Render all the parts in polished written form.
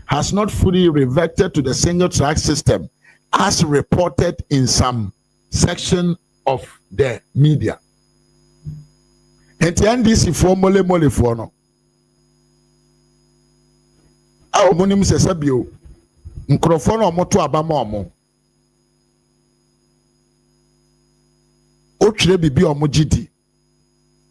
has not fully reverted to the single track system as reported in some section of the media. And the NDC for mole for no. Our monim says Sabio, microphone or moto abamo. Ochre bibi omujidi.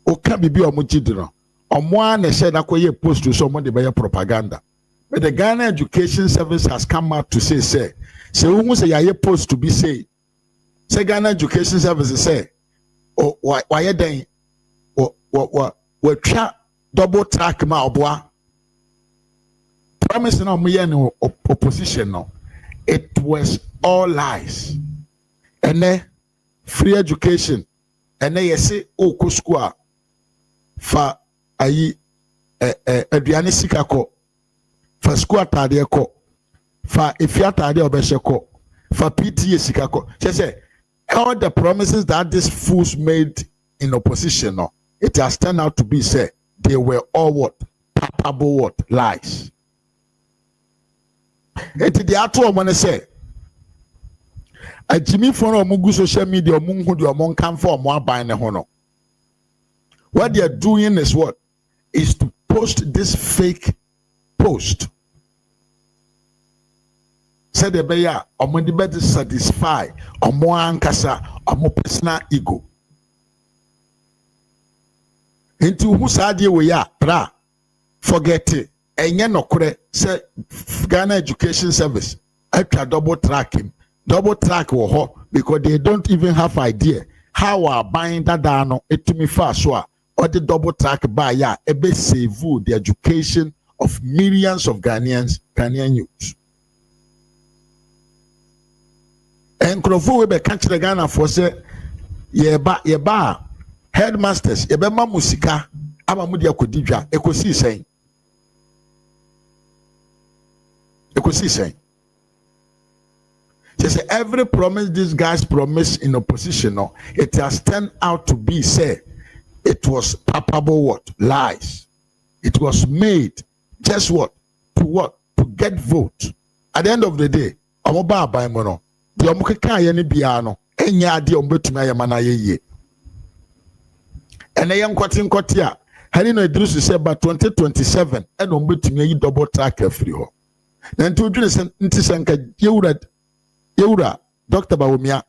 Oka bibi omujidi no. Omwa ne said akoye post to someone de buy propaganda. But the Ghana Education Service has come out to say who say ya post to be say Ghana Education Service say oh why then we try double track ma oboa promise na mo ye no opposition no. It was all lies. And then free education and then you say ko school fa ayi aduane sika ko fa school atade ko fa efia atade obehye ko fa PTA sika ko say all the promises that these fools made in opposition no, it has turned out to be say they were all what palpable what lies. It the ato one say a Jimmy for omugu social media omungu de omon kan for omo aban ne ho no. What they are doing is what is to post this fake post. Said the beya omo de be satisfy omo ankasa omo personal ego. Into who said we ya pra forget it. Enye nokure say Ghana Education Service atwa double track him. Double track wo ho because they don't even have idea how are buying that down it me fast so or the double track buy ya ebe save the education of millions of Ghanaian youth. And Krofo we be catch the Ghana for say yeba headmasters yeba musika ama mudi akodidwa ekosi sen. They say every promise these guys promised in opposition, no, it has turned out to be say it was palpable what lies. It was made just what to get vote. At the end of the day, omoba by mono. The omukeka ye ni biano enya ade ombetumi ayema ye. And I am cutting kotia. Hani no idrusu say by 2027 and ombetumi yi double track free ho. Then to do this ntisanka Yura, Dr. Bawumia,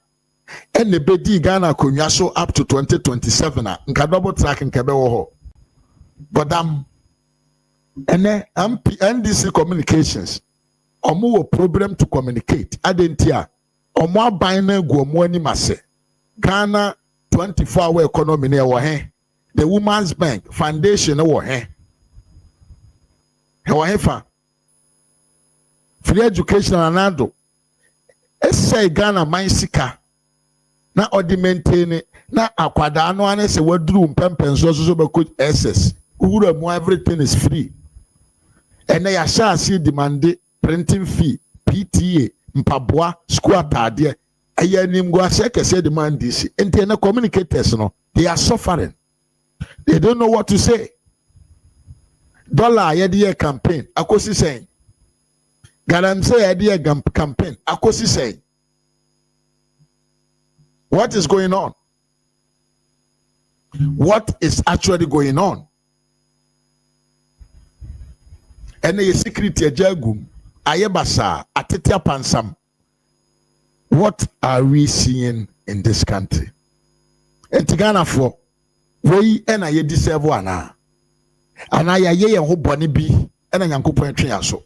and the Bedi Ghana Kunyaso up to 2027. Nka double track in Kabeho. But and then NDC Communications, omo problem to communicate. Adentia, omo abine guomoni mase. Ghana 24-hour economy ne wahe. The Women's Bank Foundation wahe. Wahe fa. Free education anado. Say Ghana Mansika na odi maintain na akwada no ane se wadru mpempen so be coach SS ura mu everything is free and ya sha see demand printing fee PTA mpaboa school atade aya nim go ase kese demand this enti na communicators no they are suffering, they don't know what to say. Dollar ye campaign akosi saying Garam say idea campaign. Akosi say, what is going on? What is actually going on? And a security jagum, ayebasa, atetia pansam. What are we seeing in this country? And Ghana for we and I deserve one. And I ye ho boni bi and I yanko point so.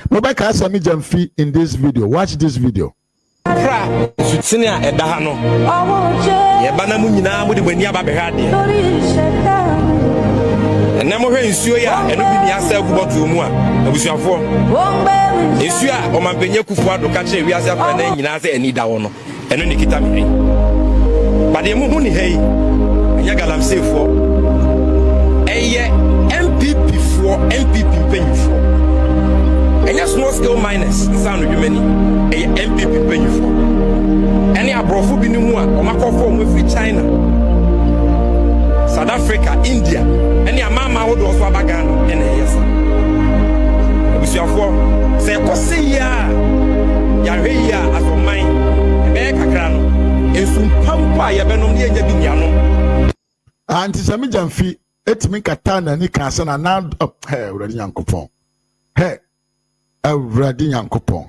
Rebecca Sammy Gyamfy in this video. Watch this video. Sutinia edahano. Ye bana mu nyina mu de bani aba behade. Enamo hwe nsuo ya eno bi ni asa guboto mu a abusuafo. Nsuo a o mampenye kufu ado ka che wiase afa na nyina asa ani da wo no. Eno ni kita me. Ba de mu hu ni hei. Nya galamsefo. Eye MPP for MPP penyufo. Any small scale miners sound of many a MPP pay you for. Any abrofu binumua or macro with China, South Africa, India, any amama would also have a gun and yes. a yebenom ne enya bi nuanom anti Sammy Gyamfy etimi kata na ni kansa na awurade Nyankopɔn awurade Nyankopɔn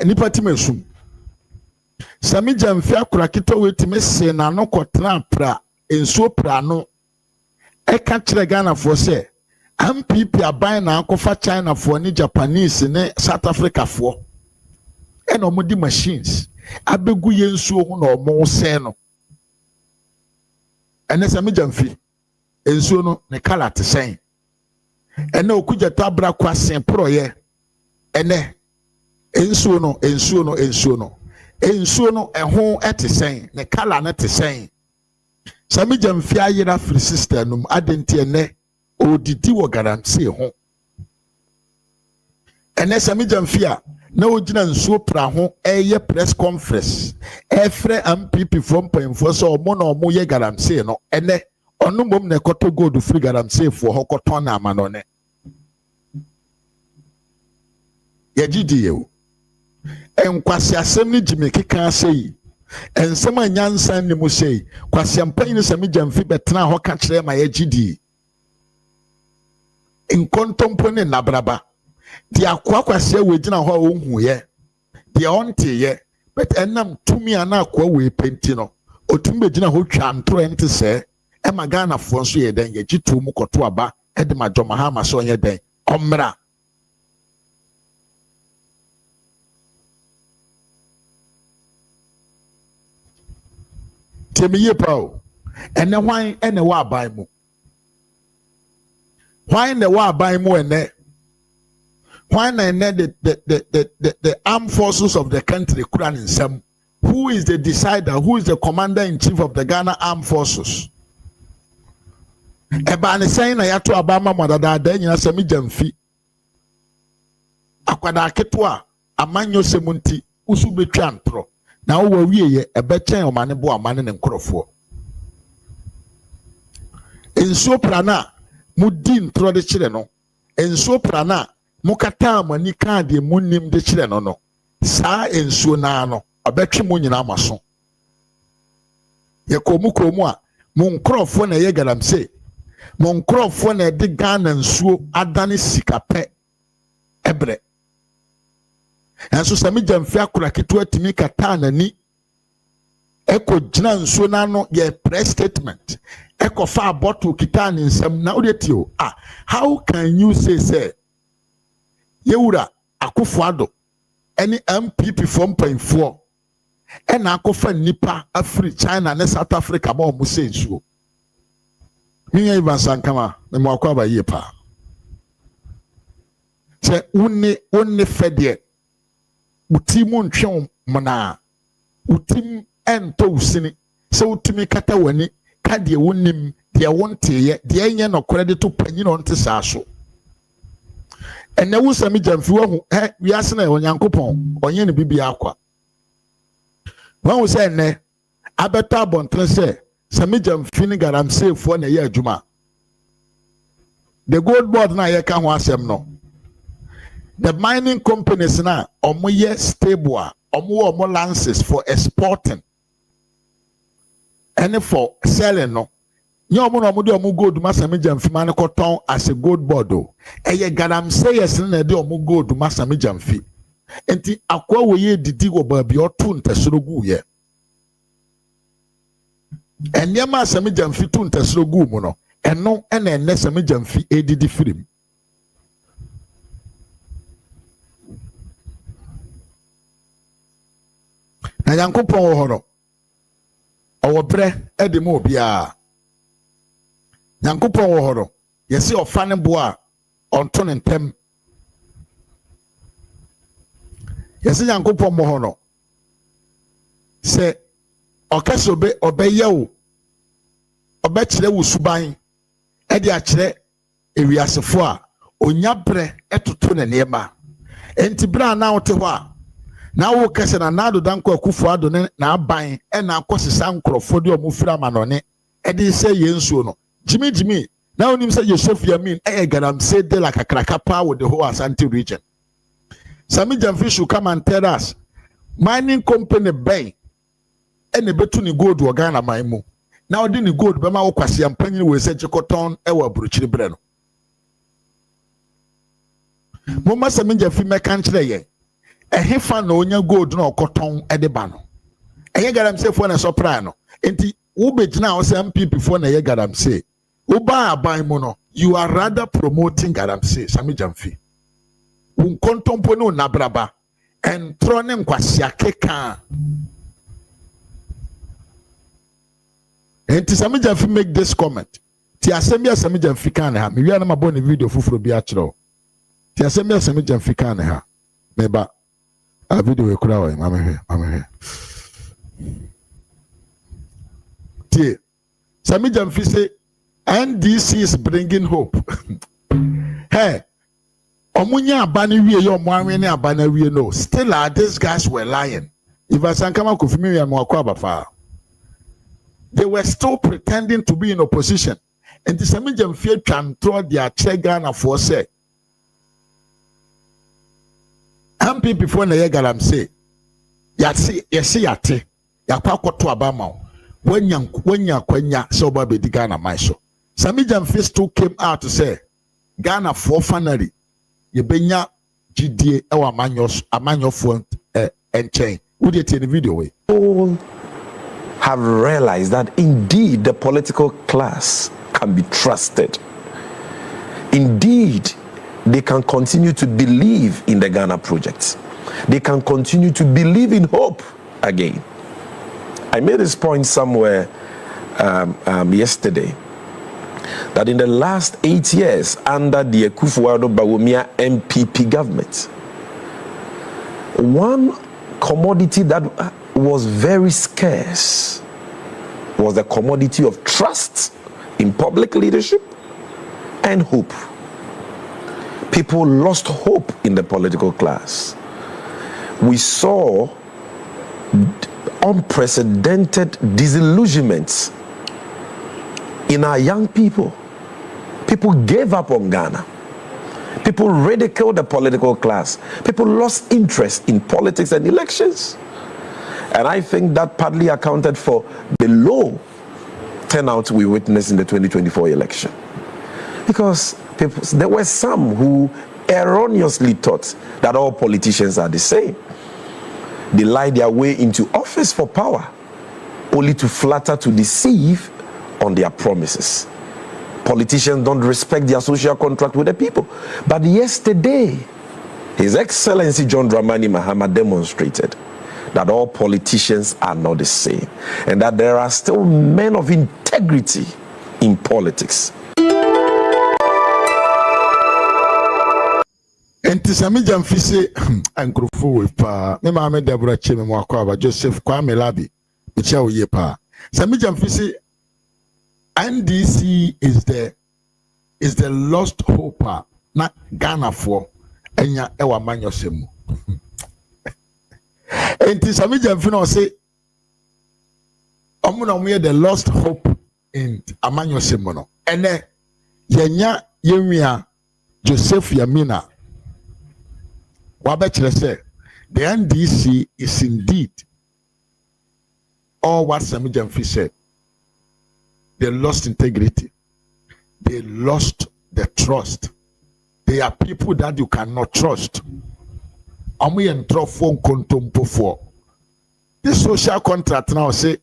nipa ti mesum Sammy Gyamfy akura kito wetimi se na no kɔtena pra ensuo pra no eka kyerɛ Ghana fo se MPP aban na akɔfa China fo ne Japanese ne South Africa fo ena ɔmo di machines abegu yensuo ho na ɔmo se no ene Sammy Gyamfy ensuo no ne kala te sen ene okugya tabra kwasen proye ene ensuo no ɛho ɛte sen ne kala ne te sen Sammy Gyamfy ayera free sister num adenti ene odidi wo garantie ho ene Sammy Gyamfy a na ogina nsuo pra ho eye press conference efre MPP from mpanyimfo so omo na omo ye garantie no ene onu mom na ekoto gold free garantie fo ho koton na amanone ye gidi ye enkwasi asem ni jimeki kan sei ensem anyansan ni mo sei kwasi ampanyi Sammy Gyamfy betena ho ka kire ma ye gidi enkontompo ne nabraba di akwa kwasi we gina ho ohun ye di onte ye but enam tumi ana akwa we penti no otum be gina ho twa ntro ente se e magana fo nso ye den ye gitu mu koto aba e de majo Mahama so ye den omra temiye pao ene hwan ene wa aban mu hwan ne wa aban mu ene hwan na ene the armed forces of the country kuran in some. Who is the decider? Who is the commander-in-chief of the Ghana Armed Forces? Eba ne saying na yato abama madada da nyina Sammy Gyamfy. Akwada ketwa amanyo semunti usu betwa ntro. Na wo wieye ebechen omane bo amane ne nkrofo. Ensuo prana mudi ntro de kire no. Ensuo prana mukata amani kan de munim de kire no no. Saa ensuo na no. Abetwe mo nyina amaso ye komu a mo nkrofo na ye galamse mo nkrofo na de Ghana nsuo adane sikape ebre enso Sammy Gyamfy akura keto atimi kata nani eko gina nsuo na no ye press statement eko fa bottle kita ne nsam na odetio how can you say yewura Akufo-Addo any MPP from mpanyimfo ena akofa nipa afri China ne South Africa ba omo se nsuo minya Ivan Sankama ne mo akwa ba yepa se unne fede utimu ntwe mona utim ento usini se utimi kata wani ka de wonim de wonte de enye no credit to panyin on te saa so ene wo Sammy Gyamfy wo wiase na Onyankopɔn onye ne bibia akwa when we say ne abeta bontre say Sammy Gyamfy ni garamse fo na ye adwuma the gold board na ye ka ho asem no the mining companies na omo ye stable omo lances for exporting and for selling no nye omo no omo de omo gold ma Sammy Gyamfy man koton as a gold board o eye garamse yes na de omo gold ma Sammy Gyamfy enti akwa wo ye didi wo ba bi otu ntesoro gu ye enema Sammy Gyamfy tu ntesoro gu mu no eno ena enne Sammy Gyamfy edidi firim na Nyankopɔn wo horo owo bre ede mu obia Nyankopɔn wo horo yesi ofa ne bo a onto ne ntem yesi Nyankopɔn mo horo se okasobe obeye wo obekire wo suban ede akire ewiasefo a onya bre etoto ne niema enti bra na wote ho a na wo kese na nado danko Akufo-Addo ne na aban e na akosesa nkrofo de omufira manone ede se yensuo no jimi na onim se Yosef Yamin garamse de la kakraka pa with the whole Asante region. Sammy Gyamfy should come and tell us mining company bay ene betu ni gold wo Ghana man mu na odi ni gold be ma wo kwase ampanyi we se chikoton e wa buruchiri bre no mo ma Sammy Gyamfy meka nkyere ye ehefa na onya gold na okoton e de ba no eye galamsey fo na sopra no enti wo begina wo se MPP fo na ye galamsey wo ba aban mu no you are rather promoting galamsey Sammy Gyamfy un kontompo no nabraba and throwing kwasia keka enti Sammy Gyamfy make this comment ti asemi Sammy Gyamfy kan ha me wi na mabɔ ne video fufuro bi akyrɛ ti asemi Sammy Gyamfy kan ha me ba a video we kura wa mama he ti Sammy Gyamfy say NDC is bringing hope hey omunya abane wie ye omo anwe ne abane wie no still these guys were lying if asankama kofimi we mo akwa abafa they were still pretending to be in opposition and the Sammy Gyamfy twan throw their Ghana for say MPP for na ye galamsey yate yate yakwa akoto abama wanya kwanya so ba be di Ghana man so Sammy Gyamfy still came out to say Ghana for finally ye benya GDA e wa amanyo for enchain who dey take the video way all have realized that indeed the political class can be trusted. Indeed, they can continue to believe in the Ghana project. They can continue to believe in hope again. I made this point somewhere yesterday that in the last 8 years under the Akufo-Addo Bawumia MPP government, one commodity that was very scarce was the commodity of trust in public leadership and hope. People lost hope in the political class. We saw unprecedented disillusionments in our young people. People gave up on Ghana. People ridiculed the political class. People lost interest in politics and elections. And I think that partly accounted for the low turnout we witnessed in the 2024 election. Because there were some who erroneously thought that all politicians are the same. They lie their way into office for power, only to flatter, to deceive on their promises. Politicians don't respect their social contract with the people. But yesterday, His Excellency John Dramani Mahama demonstrated that all politicians are not the same, and that there are still men of integrity in politics. Enti Sammy Gyamfy say ankrofo we pa me ma me Deborah Cheme mo akwa Joseph Kwame Labi echa oye pa Sammy Gyamfy say NDC is the lost hope na Ghana for enya ewa manyosemu. Enti Sammy Gyamfy no say omo the lost hope in amanyosemu no ene yenya yenwia Joseph Yamina wabekere say the NDC is indeed all what Sammy Gyamfy said. They lost integrity. They lost the trust. They are people that you cannot trust. This social contract now say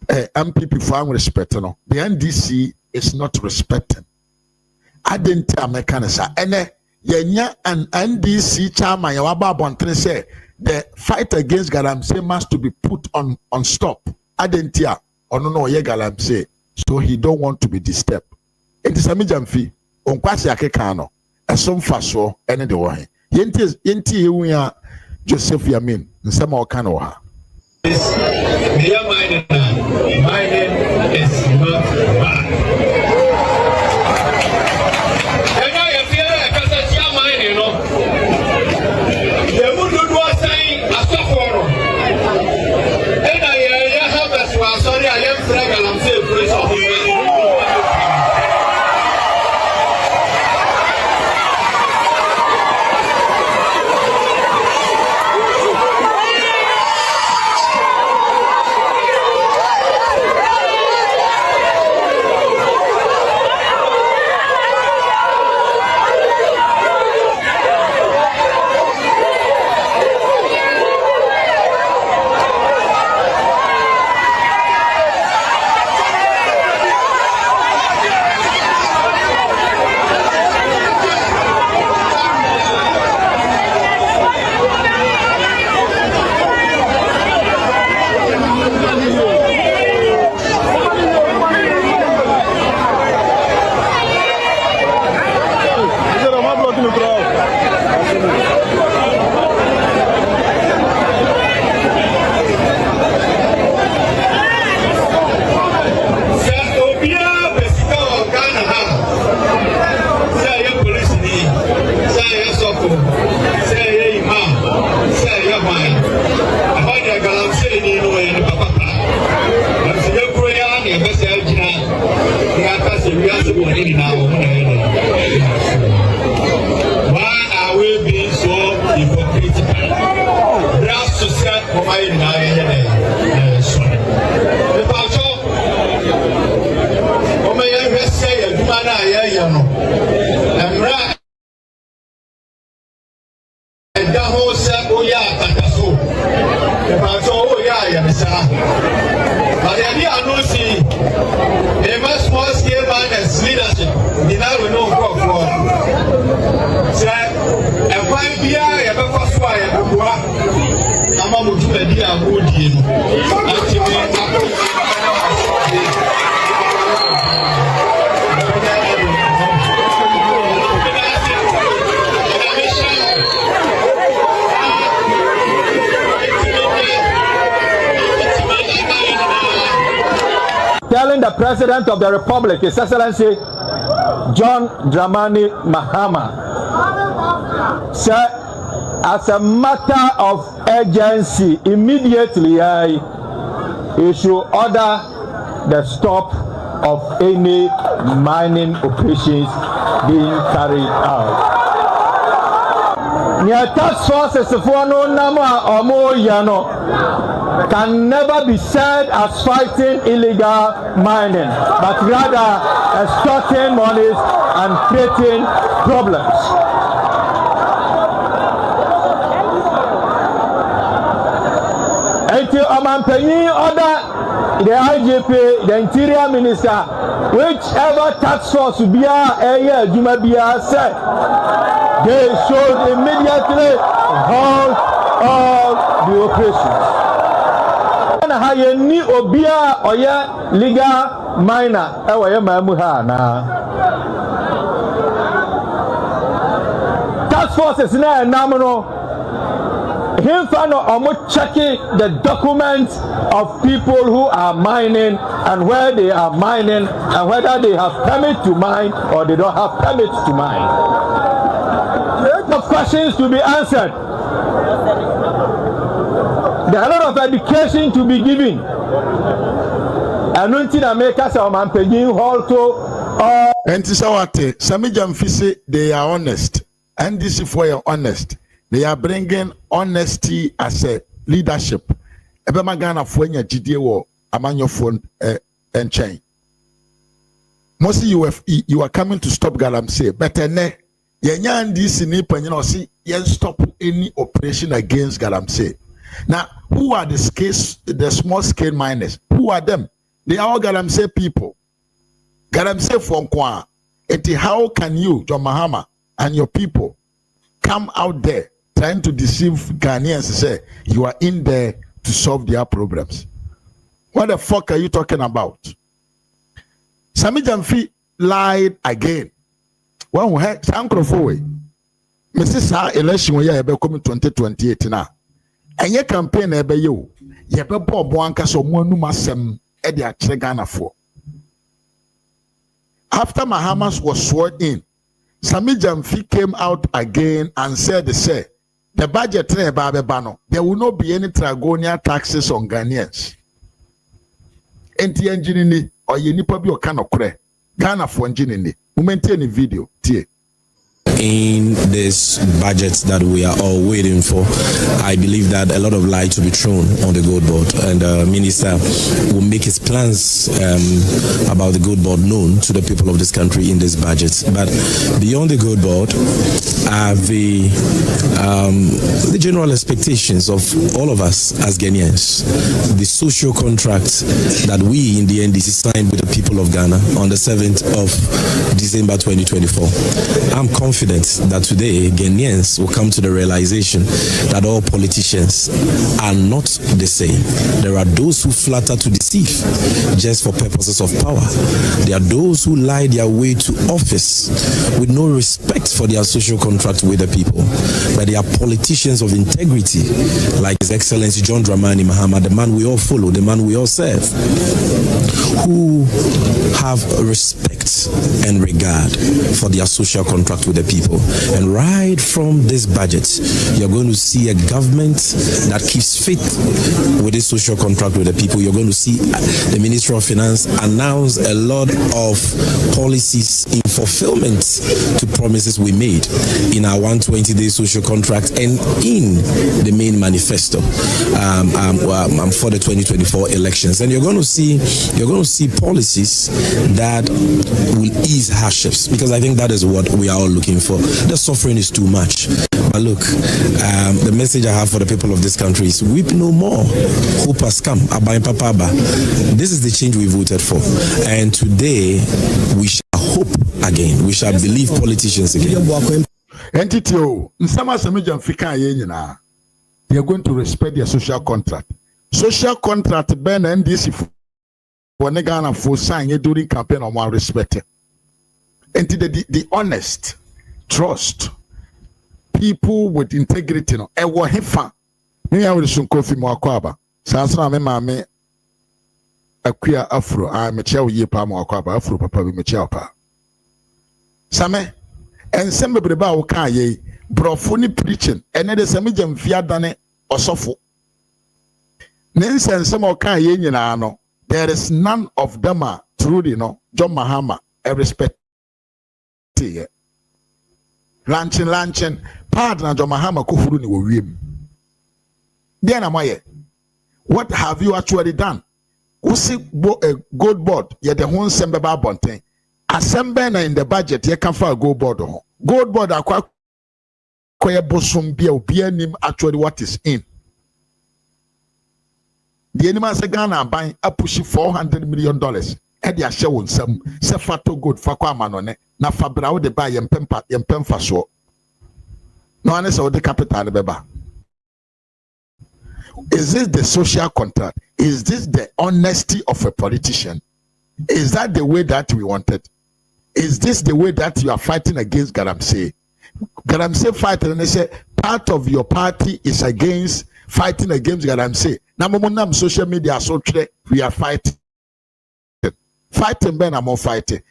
MPP for respect. No, the NDC is not respecting. I didn't tell mechanism. And yenya an NDC chairman yawaba bontene say the fight against galamsey must to be put on stop. I didn't tell no ye galamsey, so he don't want to be disturbed. It is Sammy Gyamfy on kwasi akeka no esom faso ene de wo he yenti ewuya Joseph Yamin nsema o kan wo ha. My name is not bad. Why are we being so hypocritical? That's to say, why now sorry. The pastor, say a woman, and right. And the whole set, oh yeah, the pastor, oh yeah, but the idea I don't see a much small scale man's leadership. The now we know for say a fine beer, a first wire, I'm a much idea of good deal. Telling the President of the Republic, His Excellency John Dramani Mahama, sir, as a matter of urgency, immediately he should order the stop of any mining operations being carried out. Near task forces for no number or more yano can never be said as fighting illegal mining, but rather extorting monies and creating problems. Until Omanpenyi order the IGP, the Interior Minister, whichever task force will be said, they should immediately halt all the operations. Ni obia oya legal miner ewa mamu ha na task forces na namuno him no omo checking the documents of people who are mining and where they are mining and whether they have permit to mine or they don't have permit to mine. Lots of questions to be answered. There are a lot of education to be given. And until I make us our man paying also. And this is Sammy Gyamfy say they are honest, and this is for your honest. They are bringing honesty as a leadership. Ebe magana fwenya GDA wo amanyo phone and chain. Mostly you are coming to stop Galamsey, but ne yenyan this ni panyo see yen stop any operation against Galamsey. Now, who are the small scale miners? Who are them? They are all Galamsey people. Galamsey from Kwa. How can you, John Mahama, and your people come out there trying to deceive Ghanians and say you are in there to solve their problems? What the fuck are you talking about? Sammy Gyamfy lied again. One who had Sankrofoway. Mrs. Election we are coming 2028 now. And your campaign ebe you be bob wanka so monu masem e de akire Ghana for. After Mahama was sworn in, Sammy Gyamfy came out again and said the budget there will not be any Dragonian taxes on Ghanaians. Enti engineer ni or ye nipa bi o kana kure Ghana for engineer ni. We maintain the video tie. In this budget that we are all waiting for, I believe that a lot of light will be thrown on the gold board, and the minister will make his plans about the gold board known to the people of this country in this budget. But beyond the gold board are the general expectations of all of us as Ghanaians, the social contract that we in the NDC signed with the people of Ghana on the 7th of December 2024. I'm confident confident that today Ghanaians will come to the realization that all politicians are not the same. There are those who flatter to deceive just for purposes of power. There are those who lie their way to office with no respect for their social contract with the people. But there are politicians of integrity, like His Excellency John Dramani Mahama, the man we all follow, the man we all serve, who have respect and regard for their social contract with the people. And right from this budget, you're going to see a government that keeps faith with its social contract with the people. You're going to see the Ministry of Finance announce a lot of policies in fulfillment to promises we made in our 120-day social contract and in the main manifesto for the 2024 elections. And you're going to see policies that will ease hardships, because I think that is what we are all looking for. The suffering is too much. But look, the message I have for the people of this country is weep no more. Hope has come. This is the change we voted for. And today, we shall hope again. We shall believe politicians again. Entity, Sammy Gyamfy, you're going to respect their social contract. Social contract, Ben and NDC for Ghana for signing during campaign on one respect. And the honest, trust, people with integrity, no, e wo hefa. Me ya wuri sun kofi mo akwaba. Sansa me mame akua afro, me chia wo yepa mo akwaba, afro papa bi me chia pa. Same ensem bebreba wo kan ye, brofo ni preaching, ene de Sammy Gyamfy adane osofo. Ne nsensem o kan ye nyina no, there is none of them are truly no John Mahama a respect. Launching partner John Mahama kufuru ni wawiem. Then amaye, what have you actually done? Usi gold board ye the whole sembe ba bonten. Assemble na in the budget ye can for a gold board ho. Gold board akwa koye bosom bia obi anim actually what is in. The animal say Ghana buying a push $400 million. E dia hye won sam se fato gold fa kwa manone na fabra wo de ba yempemfa so. No one say the capital beba. Is this the social contract? Is this the honesty of a politician? Is that the way that we wanted? Is this the way that you are fighting against Galamsey? Galamsey fighting and they say part of your party is against fighting against Galamsey. Now social media so we are fighting. Fighting ben among fighting.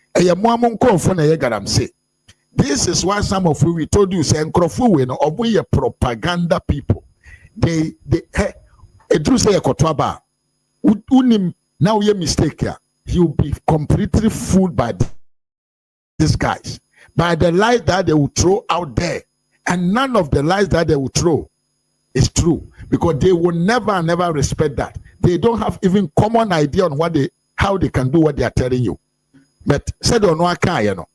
This is why some of you we told you say we propaganda people. They say unim now you mistake here. You'll be completely fooled by these guys, by the lies that they will throw out there, and none of the lies that they will throw is true, because they will never respect that. They don't have even common idea on how they can do what they are telling you. But said on no,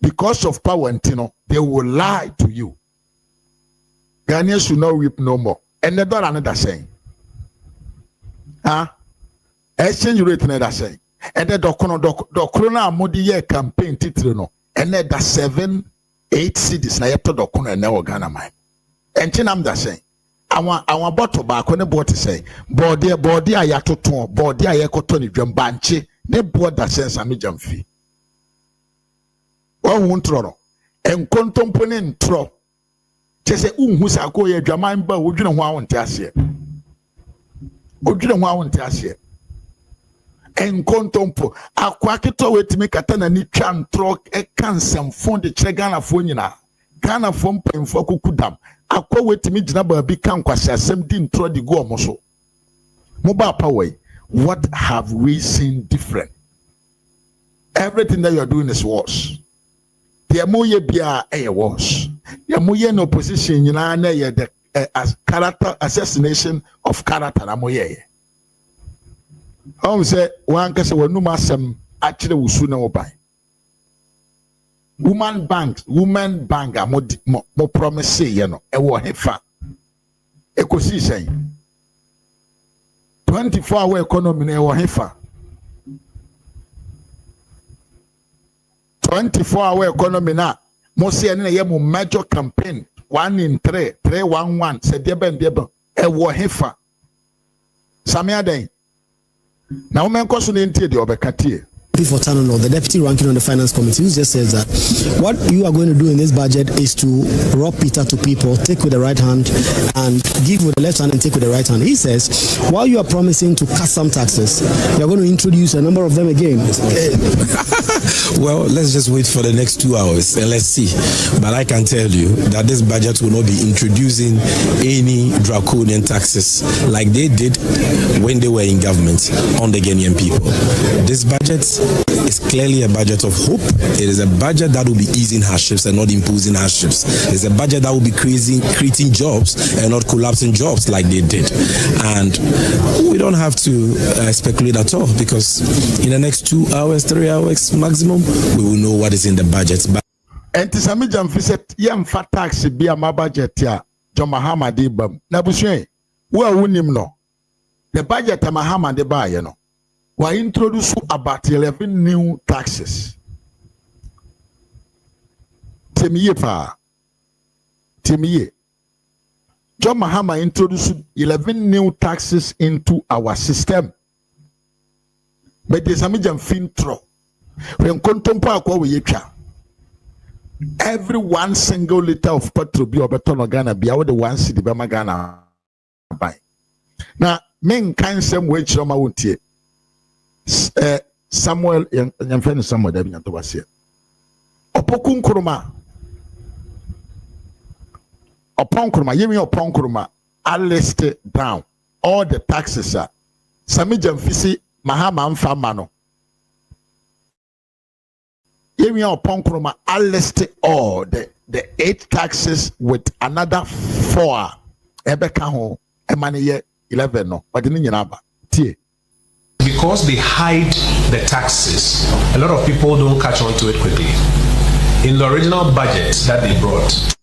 because of power and they will lie to you. Ghanaians should not weep no more. And they don't another saying. Exchange rate another saying. And the dokrona modi ye campaign titre no. And then the 7-8 cities na yeto dokuna na Ghana mine. And chinam da saying. Our bottle back when the body say, body ayatoton, body ayakotoni drum banche, ne board that says Sammy Gyamfy. One won't throw. And contemplating throw. Just say, who's a go ye Jaman, but would you know why I want to ask you? Would you know why I want to ask you? And contempo, a quackito way to make a ten and it can throw a cancer phone the Chegana phone. Ghana phone paying for Kukudam. Akwa wait me jinaba bi kan kwase asem di ntro di go omoso. Mobile power. What have we seen different? Everything that you are doing is worse. The moye bia worse. The moye no opposition nyina na ye the as character assassination of character na moye. Say one kase wonu masem akire wusu na obai. Woman bank mo promise ye no e wo hefa e ko si say 24-hour economy na e wo hefa 24-hour economy na Most say na mo major campaign 1 in 3 311 said deben e wo hefa Sammy Aden na women koso ne ntie de obeka tie for Tanano, the deputy ranking on the finance committee, who just says that what you are going to do in this budget is to rob Peter to people, take with the right hand and give with the left hand and take with the right hand. He says, while you are promising to cut some taxes, you are going to introduce a number of them again. Well, let's just wait for the next 2 hours and let's see. But I can tell you that this budget will not be introducing any draconian taxes like they did when they were in government on the Ghanian people. This budget is clearly a budget of hope. It is a budget that will be easing hardships and not imposing hardships. It's a budget that will be creating jobs and not collapsing jobs like they did. And we don't have to speculate at all, because in the next 2 hours, 3 hours maximum, we will know what is in the budget. And Sammy Gyamfy said, "Yam fat tax be a my budget here." John Mahama de bam. Nabushe, we are winning no. The budget Mahama de buy, you know. We introduce about 11 new taxes. Temiye pa. Temiye. John Mahama introduced 11 new taxes into our system. But there's a major intro. When contemporary kwa weyecha. Every 1 single liter of petrol be obeton Ghana be the 1 cedi be Ghana buy. Now, men kind some way choma wontie. Samuel Yamfy Samuel David Nyatobase. Opokun kuruma. Upon kuruma, yemi upon kuruma. I listed down all the taxes. Sammy Gyamfy Mahama Mfamano. Yemi upon kuruma. I listed all the 8 taxes with another 4. Ebeka ho emane 11 no. But didn't you know tie. Because they hide the taxes, a lot of people don't catch on to it quickly. In the original budget that they brought,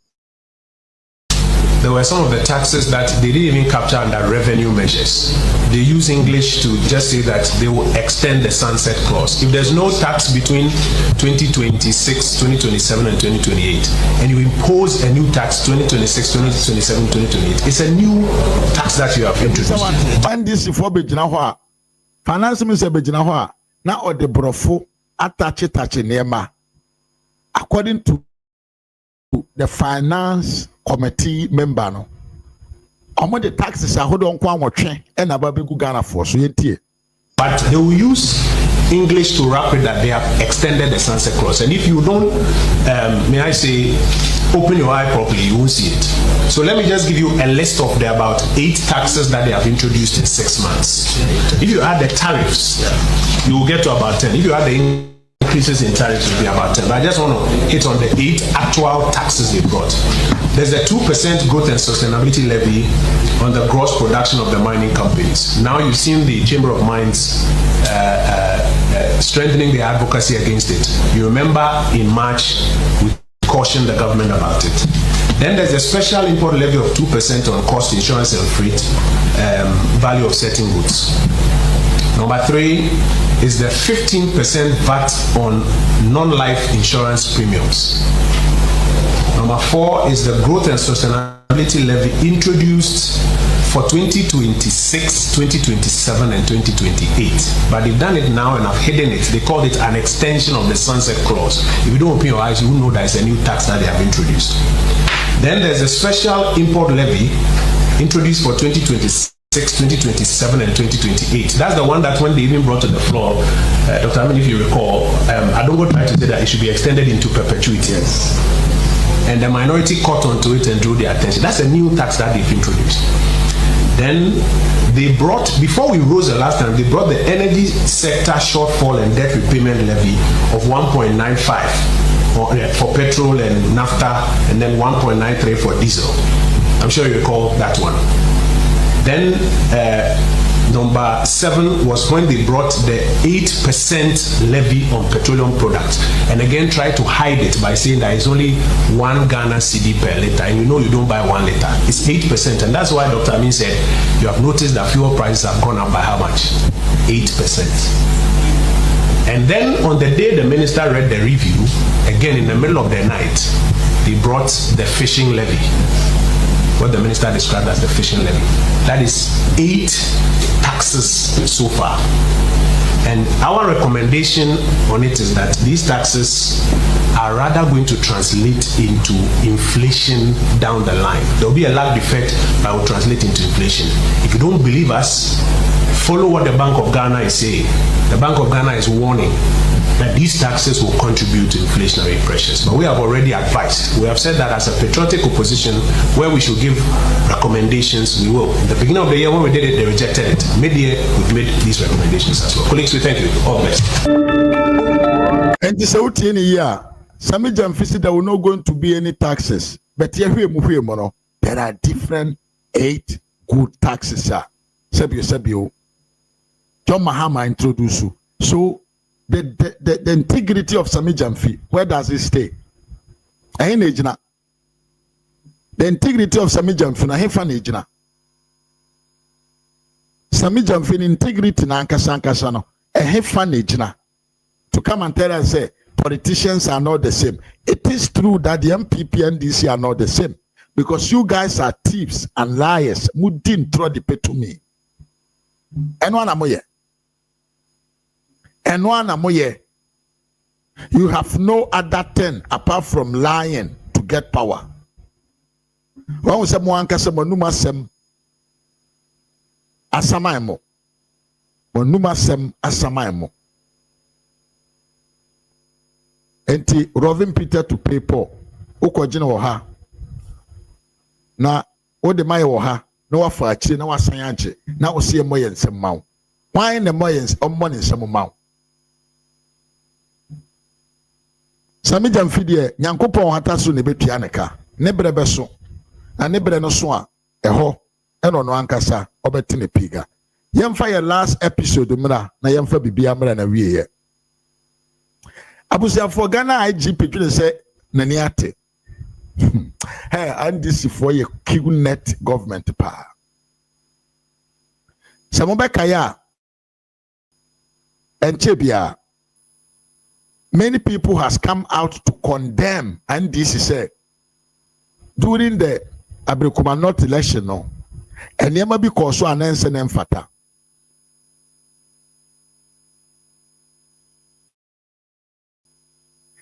there were some of the taxes that they didn't even capture under revenue measures. They use English to just say that they will extend the sunset clause. If there's no tax between 2026, 2027, and 2028, and you impose a new tax 2026, 2027, 2028, it's a new tax that you have introduced. And this is for finance minister bejina ho a na ode brofo atache nema according to the finance committee member no omo the taxes ahodo nko anwotwe e na ba begu Ghana for so yentie. But they will use English to wrap it that they have extended the sunset clause. And if you don't, may I say, open your eye properly, you won't see it. So let me just give you a list of the about 8 taxes that they have introduced in 6 months. If you add the tariffs, you will get to about 10. If you add the increases in tariffs, it will be about 10. But I just want to hit on the 8 actual taxes they brought. There's a 2% growth and sustainability levy on the gross production of the mining companies. Now you've seen the Chamber of Mines strengthening their advocacy against it. You remember in March, we cautioned the government about it. Then there's a special import levy of 2% on cost, insurance and freight, value of certain goods. Number 3 is the 15% VAT on non-life insurance premiums. Number 4 is the growth and sustainability levy introduced for 2026, 2027, and 2028. But they've done it now and have hidden it. They called it an extension of the sunset clause. If you don't open your eyes, you will know that it's a new tax that they have introduced. Then there's a special import levy introduced for 2026, 2027, and 2028. That's the one that when they even brought to the floor, Dr. Amin, if you recall, Adongo tried to say that it should be extended into perpetuity. Yes. And the minority caught onto it and drew their attention. That's a new tax that they've introduced. Then they brought, before we rose the last time, they brought the energy sector shortfall and debt repayment levy of 1.95 for petrol and naphtha, and then 1.93 for diesel. I'm sure you recall that one. Then number 7 was when they brought the 8% levy on petroleum products, and again tried to hide it by saying that it's only 1 Ghana cedi per liter, and you know you don't buy 1 liter. It's 8%, and that's why Dr. Amin said you have noticed that fuel prices have gone up by how much? 8%. And then on the day the minister read the review, again in the middle of the night, they brought the fishing levy, what the minister described as the fishing levy. That is 8 taxes so far. And our recommendation on it is that these taxes are rather going to translate into inflation down the line. There will be a lag effect, but will translate into inflation. If you don't believe us, follow what the Bank of Ghana is saying. The Bank of Ghana is warning that these taxes will contribute to inflationary pressures. But we have already advised. We have said that as a patriotic opposition, where we should give recommendations, we will. In the beginning of the year, when we did it, they rejected it. Mid-year, we've made these recommendations as well. Colleagues, we thank you. All the best. And this out in a year, Sammy Gyamfy said there will not going to be any taxes. But here, there are different 8 good taxes. Sebio. John Mahama introduced you. So the integrity of Sammy Gyamfy, where does it stay? The integrity of Sammy Gyamfy na hefan ejina. Sammy Gyamfy integrity na ankasa no hefan ejina. To come and tell us say politicians are not the same. It is true that the MPP and DC are not the same because you guys are thieves and liars. Mudin throw the pay to me. And one amoye. And one amoye. You have no other thing apart from lying to get power. One was a moanka numa sem asamaimo. Numa sem asamaimo. Enti Robin Peter to pay Paul. Uko jina waha. Na ode maye waha. Na wafa achi na wasanyaje. Na usiye moye nsemmao. Why ne moye nsemmao? Sammy Gyamfy de Nyankopon hata so ne betua ne ka. Ne brebe so. Na ne bre no so a eho eno no ankasa obetine piga. Yemfa ye last episode mra na yemfa bibia mra na wiye. Abusia for Ghana IGP to say nani ate. Hey, and this for your net government power. Samobe kaya and Chebia. Many people has come out to condemn, and this is said during the Abrikuma North election, no, and never because so an answer and fata.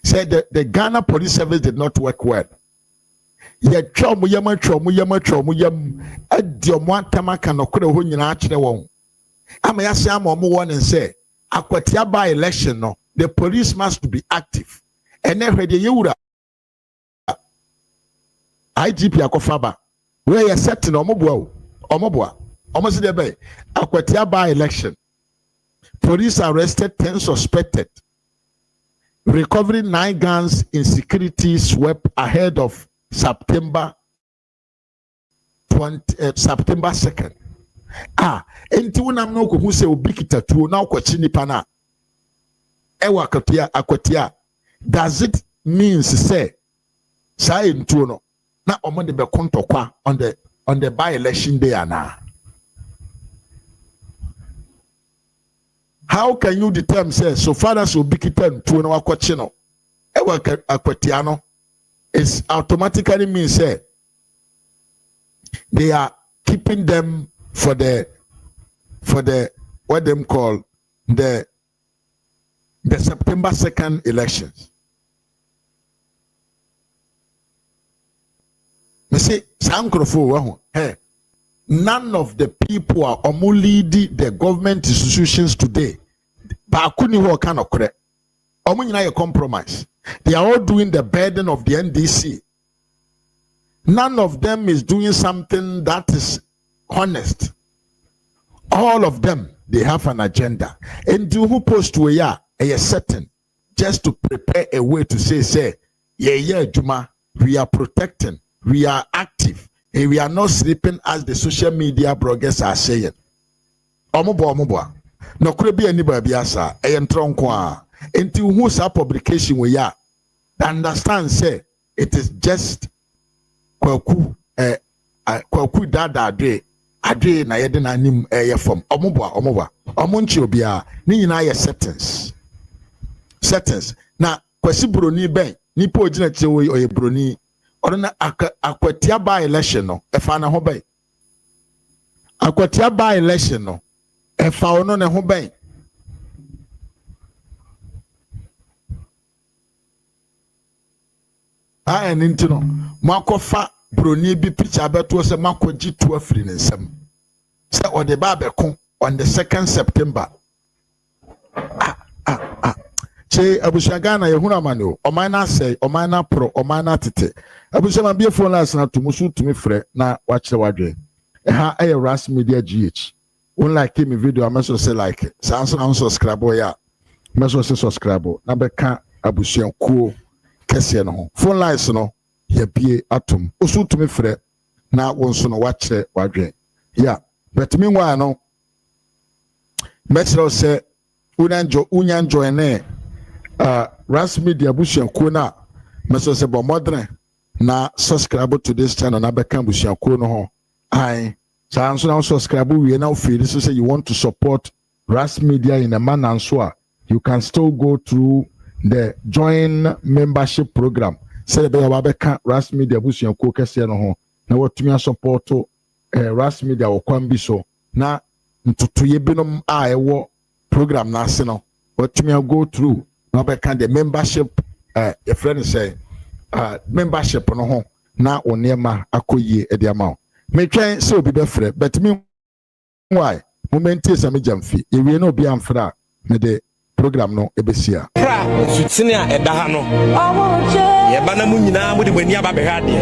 Said that the Ghana Police Service did not work well. Yet chomu yam at your one tamaka no kure who you actually won't. I'm a sam or one and say, Aquatia by election, no, the police must be active. And then the Yura IGP Akofaba, where you're setting Omobua, almost the bay, Aquatia by election. Police arrested 10 suspected. Recovering 9 guns in security swept ahead of September 2nd. Enti wona no ko hu se obi kitatu na okwachi nipa na ewa akwatia. Does it mean say say ntuo no na omo de be kontokwa on the by election day ana? How can you determine say so far as obi kitatu na wakwachi no ewa akwatia no is automatically means say they are keeping them for the what them call the September 2nd elections. Me say hey, none of the people are leading the government institutions today. Bakuni ho kind of correct. Omunyina compromise. They are all doing the burden of the NDC. None of them is doing something that is honest. All of them, they have an agenda. And who post to a certain just to prepare a way to say, Juma, we are protecting, we are active, and we are not sleeping as the social media bloggers are saying. Omobo. No could be anybody asa, a tronqua. Until who's our publication we are, understand say it is just kwaku dada ade na yede na nim from omobo omonchi obia ni nyina ye settings settings na kwasi broni ben nipa ogina che wo oye broni oro na akwatia by election no e fa na ho ben akwatia by election no e fa ono ne ho ben nintino makofa broni bi picture abeto se makoji to afri ne nsam se ode ba abeko on the 2nd September che abusha Ghana ye huna mane o man na say o man na pro o man na tete abusha ma bie phone last na to musu tumi frɛ na wa kire wadwe ha aye ras media gh won like me video ameso say like sanso na subscribe ya ameso say subscribe na beka abusha kuo kese no phone lines no ye bie atom osu tumi frɛ na won so no wa kire wadwe ya but meanwhile no metro say unyan join ras media busianko na meso se bo modern na subscribe to this channel na beka busianko no ho ai so na subscribe we now feel so say you want to support ras media in a manner so you can still go through the join membership program say be ya beka ras media busianko kese no ho na watumi support ras media wo kwambi so na ntutuye binom a ewo program na ase no watumi go through na beka the membership your friend say membership no ho na onema akoyie e de ama me twen say obi be frɛ but me why moment Sammy Gyamfy ewie na obi amfra me the program no ebesia pra sutini a ɛda ha no ye ba na mu nyina mu de bani aba behwa ade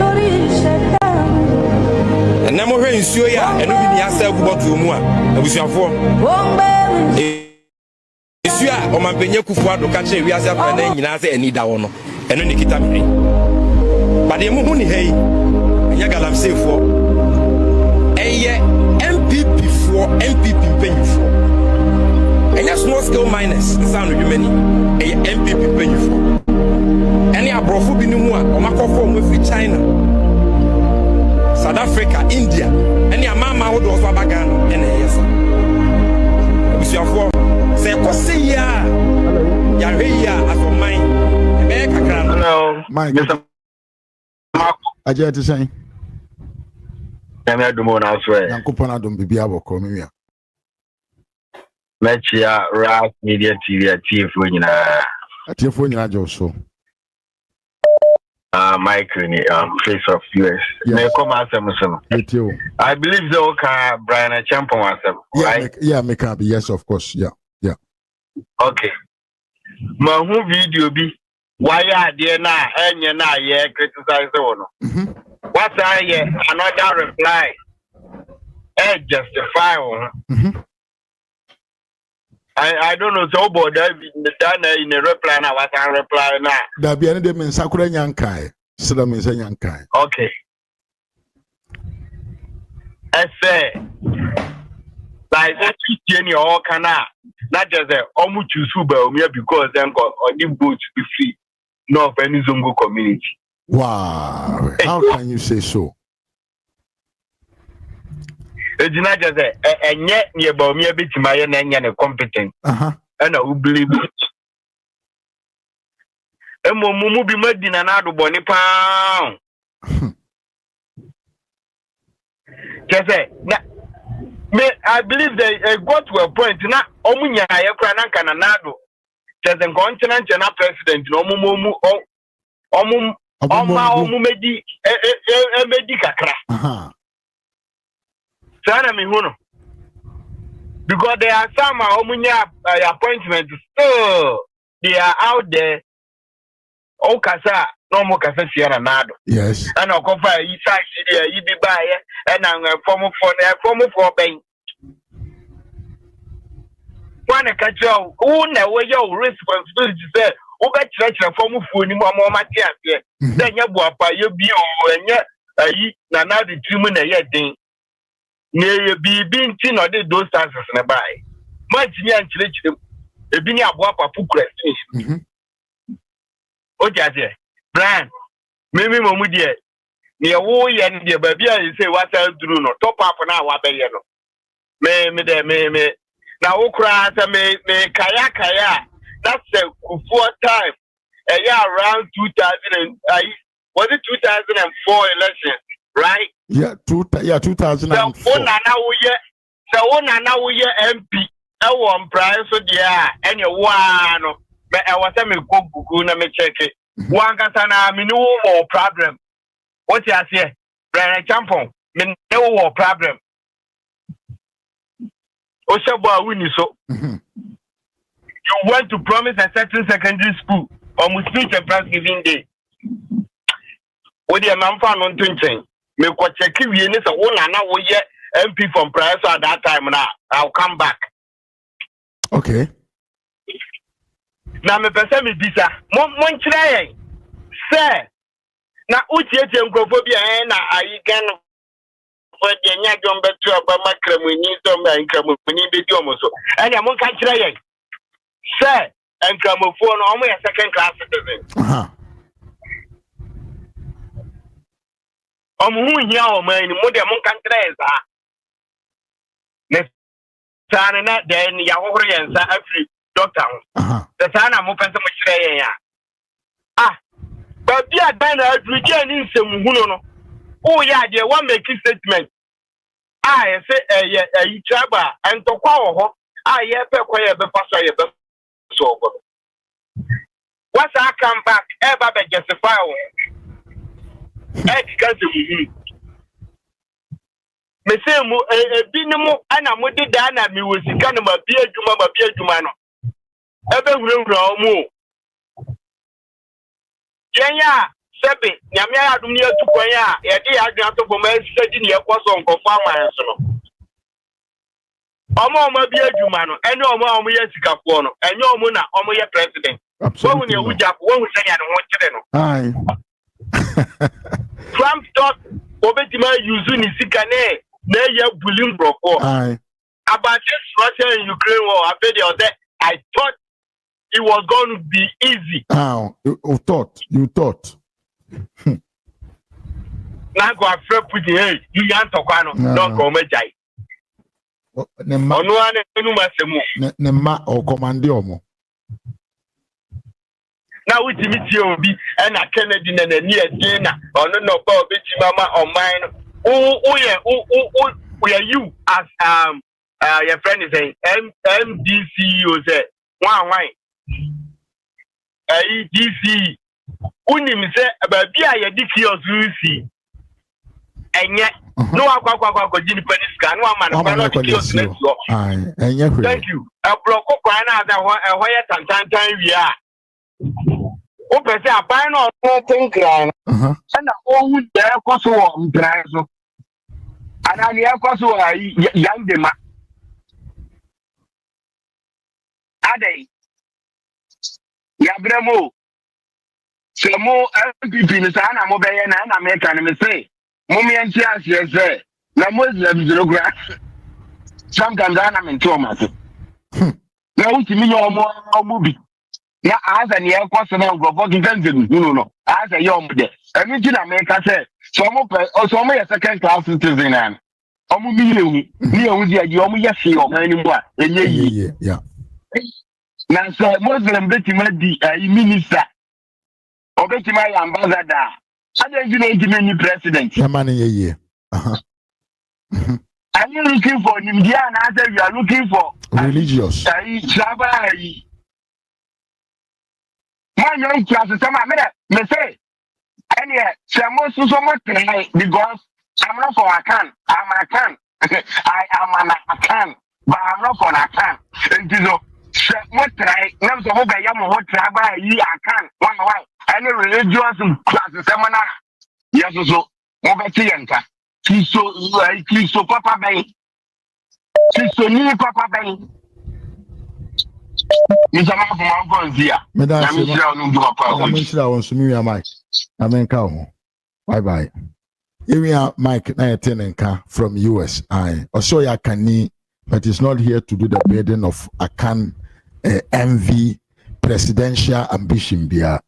na mo hwɛ nsuo ya ɛno bi ni asa gu bɔtɔ mu a abusuafo esu a ɔmanpenye kufu ado ka kye wiase afra na nyina sɛ ani da wo no ɛno ne kita me ba de mu hu ni hei nya galamsefo ɛyɛ MPP penyufo ɛnya small scale miners nsa no dwumani ɛyɛ MPP penyufo ɛne abrɔfo bi ne mu a ɔmakɔfo mu fi China, South Africa, India ɛne amama ho do so abaga no ɛna ɛyɛ sa abusuafo sɛ kɔse ya yahwe ya asoman ɛbɛyɛ kakra no. Hello, Mr. Ajay to say I'm Adumo now swear. Yankopon adom bibia bɔkɔ me wia Mechia Ras Media TV for atiefo nyina jo so Mike face of US. Me come asem. etio I believe the okay Brian Champion asem, right? yeah me can be yes of course yeah Okay. Ma hu video bi why are there na enye na ye criticize one. What are ye another reply? Justify one. I don't know so but that in a reply now what can reply now. da bia ne de men sakura nyankai sida men nyankai Okay. I say like that any all kana not just a omu choose because them got on the boat to be free. No of any Zongo community. wow how can you say so It's not just and yet nearby me a bit to my and competent. And I will believe it. And Mumu be made in another bonny pound. Just say, I believe they got to a point not Omunya, Yakran and Nado. Just a continent and a president, no mumu Omumedi, a medica. Sana mihuno because there are some omunya appointments still they are out there okasa no mo kasa siara nado yes and okofa yi side there yi bi baye and form for ben one kajo who na we your responsibility say o be chire form for ni mo mate ase then nya buapa ye bi o enye ayi na na the team na ye den ne bibi nti no de those chances na bai match ni anchire ebi ni aboa papu question o jaje brand me momu de ne wo ye ne de ba bia say what through no top up na wa be ye no me na wo kura sa me kaya that's a Kufuor time. A year around 2000 was it 2004 election, right? Yeah, 2004. So now we MP. I want price so dear and you one. But I was a me go na me check it. One kasana me no more problem. What you say? Brian Champon, me no more problem. Oshabwa wini so. You want to promise a certain secondary school on Muslim Thanksgiving Day. What the man found on 20? Me ko check we ni so one na we MP from price at that time now. I'll come back. Okay. Na me pese me bisa. Mon kire yen. Sir. Na uchiete nkrofobia na ayi gan for the nya jom betu abama kramuni so ma nkramuni be di omo so. Anya mon ka kire yen. Sir, nkramofo no omo ya second class citizen. Omo hu hia o man ni mo de mon kan kire za. Ne sana na den ya hohoro yen sa afri doctor. The sana mo pese mo kire yen ya. But be a diner return in some huno. Oh, yeah, they want make a statement. I say a traba and to call. I ever quiet the pastor. So, once I come back, ever be justify. Me say mo binimo ana mo de dana mi wo sika no ma bia djuma no. Ebe wura mo. Yenya sebe nyame adum ni atukwan ya ye de adwan to boma sadi ne ekoso nkofo aman so no omo bi adwuma no ene omo ye sikafo no enye omo na omo ye president wo ne wuja wo hu sanya ne ho kire no ai Trump thought obetima use ni sika ne na ye bullying brofo ai about this Russia and Ukraine war I thought it was going to be easy. Oh, you thought. Now go after putting hey, you can't talk no, don't come jai. Nema or command yomo. Now we meet you be and a Kennedy and a near dinner or no bitch mama or mine. Oh, we are you as your friend is saying MDC say why. DC unim say baby a yediki ozusi enye no akwa jini peniska no amana no kiosi neso enye thank you abroko kwa na ada ho ye tantantan wi a o pese aban no tinkran na ohu de ekoso wo mpran so ana ni ekoso wa yandema adai ya bremo semo MPP ni sana mo beye na America ni me say mo me anti ase say na Muslim zero sometimes ana me nto ma so na utimi yo omo bi na aza ni ekoso na ngofo kinkanze no aza yo omo de emi ti na America say so mo ye second class citizen na omo mi ni ehu di aji omo ye se o man ni mo a enye yi yeah. Na so Muslim betima di minister or betima ambassador I don't know any president ye are you looking for India and after you are looking for religious my young class me say any so much because I'm not for Akan I'm Akan I am an Akan but I'm not for Akan you know what try now so go ya mo try ba yi akan one any religious class semana yes so mo be ti yanka Kristo papa ben Kristo ni papa ben mi sama for my phone here na mi shira no do papa mi shira won so mi wi mic amen ka ho bye area Mike na tenenka from US I also ya kani but it's not here to do the burden of Akan envy presidential ambition bia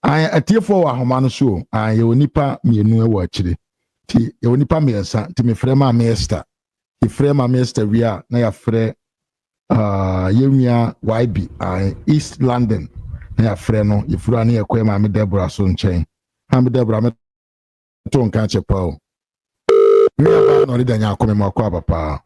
I atiefo wa homano so ye onipa mienu e wa akire ti ye onipa miensa ti me frema master ti frema master wi a na ya frɛ yɛnua YB East London na yɛafrɛ no yɛfuru ne yɛkɔɛ Maame Deborah so nkyɛn Maame Deborah me to nka kyɛ pa o nua ba na ɔde danya akɔmɛ ma akɔ abapa